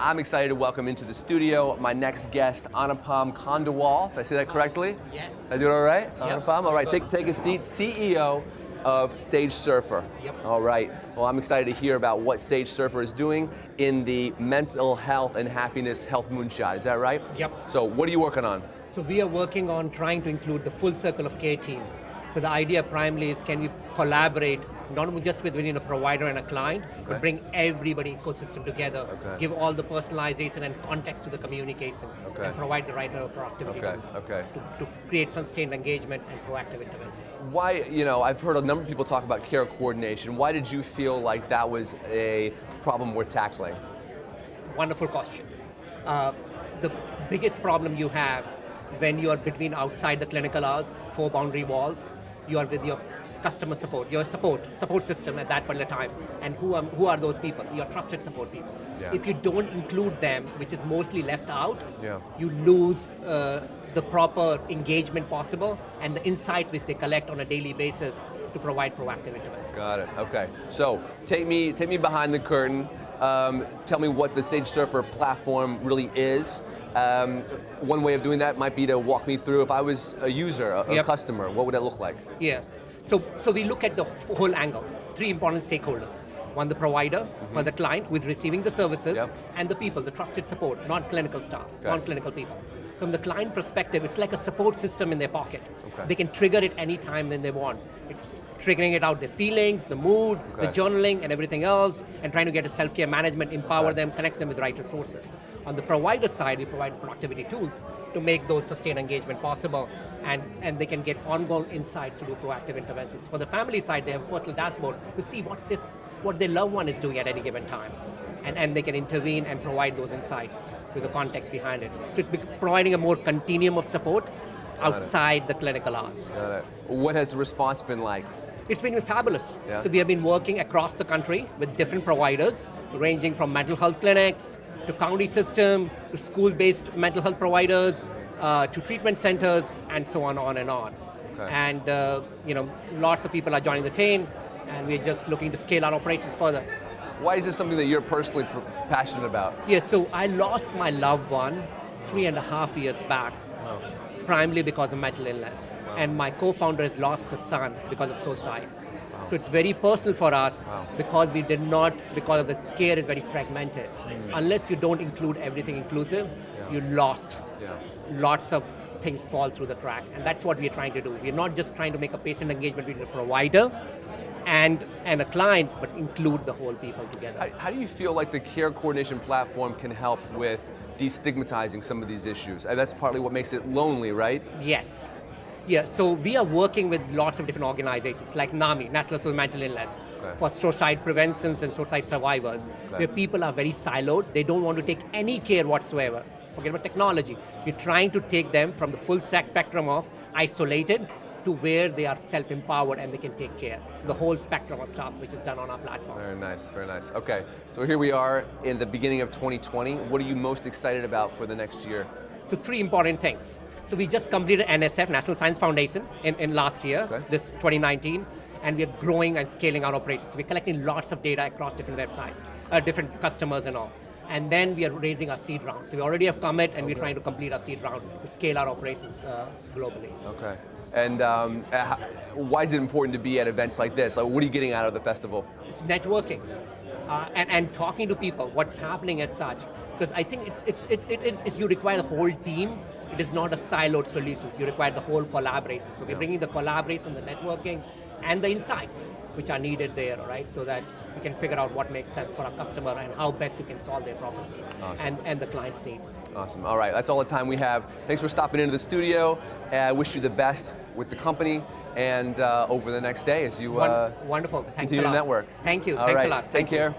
I'm excited to welcome into the studio my next guest, Anupam Khandelwal. Did I say that correctly? Yes. Did I do it all right? Yep. Anupam? All right, take a seat. CEO of Sage Surfer. Yep. All right. Well, I'm excited to hear about what Sage Surfer is doing in the mental health and happiness health moonshot. Is that right? Yep. So what are you working on? So we are working on trying to include the full circle of care team. So the idea primarily is, can we collaborate not only just within a provider and a client, but bring everybody ecosystem together, give all the personalization and context to the communication, and provide the right productivity tools to create sustained engagement and proactive interventions. Why, I've heard a number of people talk about care coordination. Why did you feel like that was a problem worth tackling? Wonderful question. The biggest problem you have when you are between outside the clinical hours, 4 boundary walls, you are with your customer support, your support system at that particular time. And who are those people? Your trusted support people. Yeah. If you don't include them, which is mostly left out, yeah. you lose the proper engagement possible and the insights which they collect on a daily basis to provide proactive interventions. Got it, okay. So take me behind the curtain. Tell me what the Sage Surfer platform really is. One way of doing that might be to walk me through, if I was a user, a customer, what would that look like? Yeah, so we look at the whole angle, 3 important stakeholders. One, the provider, or the client who is receiving the services, and the people, the trusted support, non-clinical staff, non-clinical people. So from the client perspective, it's like a support system in their pocket. They can trigger it anytime when they want. It's triggering it out their feelings, the mood, the journaling, and everything else, and trying to get a self-care management, empower them, connect them with the right resources. On the provider side, we provide productivity tools to make those sustained engagement possible, and they can get ongoing insights to do proactive interventions. For the family side, they have a personal dashboard to see what their loved one is doing at any given time. And they can intervene and provide those insights with the context behind it. So it's providing a more continuum of support outside the clinical hours. Got it. What has the response been like? It's been fabulous. Yeah. So we have been working across the country with different providers, ranging from mental health clinics, to county system, to school-based mental health providers, to treatment centers, and so on and on. And lots of people are joining the team, and we're just looking to scale our operations further. Why is this something that you're personally passionate about? Yes, so I lost my loved one 3.5 years back, primarily because of mental illness. And my co-founder has lost his son because of suicide. So it's very personal for us because because of the care is very fragmented. Unless you don't include everything inclusive, you lost. Lots of things fall through the crack, and that's what we're trying to do. We're not just trying to make a patient engagement between a provider and a client, but include the whole people together. How do you feel like the care coordination platform can help with destigmatizing some of these issues? That's partly what makes it lonely, right? Yes. Yeah, so we are working with lots of different organizations like NAMI, National Association of Mental Illness, for suicide prevention and suicide survivors, where people are very siloed. They don't want to take any care whatsoever. Forget about technology. We're trying to take them from the full spectrum of isolated to where they are self-empowered and they can take care. So the whole spectrum of stuff which is done on our platform. Very nice, very nice. Okay, so here we are in the beginning of 2020. What are you most excited about for the next year? So 3 important things. So we just completed NSF, National Science Foundation, in last year, this 2019, and we are growing and scaling our operations. We're collecting lots of data across different websites, different customers and all. And then we are raising our seed round. So we already have commit, and we're trying to complete our seed round to scale our operations globally. Okay. And why is it important to be at events like this? Like, what are you getting out of the festival? It's networking and talking to people, what's happening as such. Because I think it's you require the whole team. It is not a siloed solutions. You require the whole collaboration. So we're bringing the collaboration, the networking, and the insights which are needed there, right? So that we can figure out what makes sense for our customer and how best we can solve their problems and the client's needs. Awesome. All right, that's all the time we have. Thanks for stopping into the studio. I wish you the best with the company and over the next day as you Wonderful. Thanks continue a lot. to network. Thank you. All Thanks right. a lot. Take care.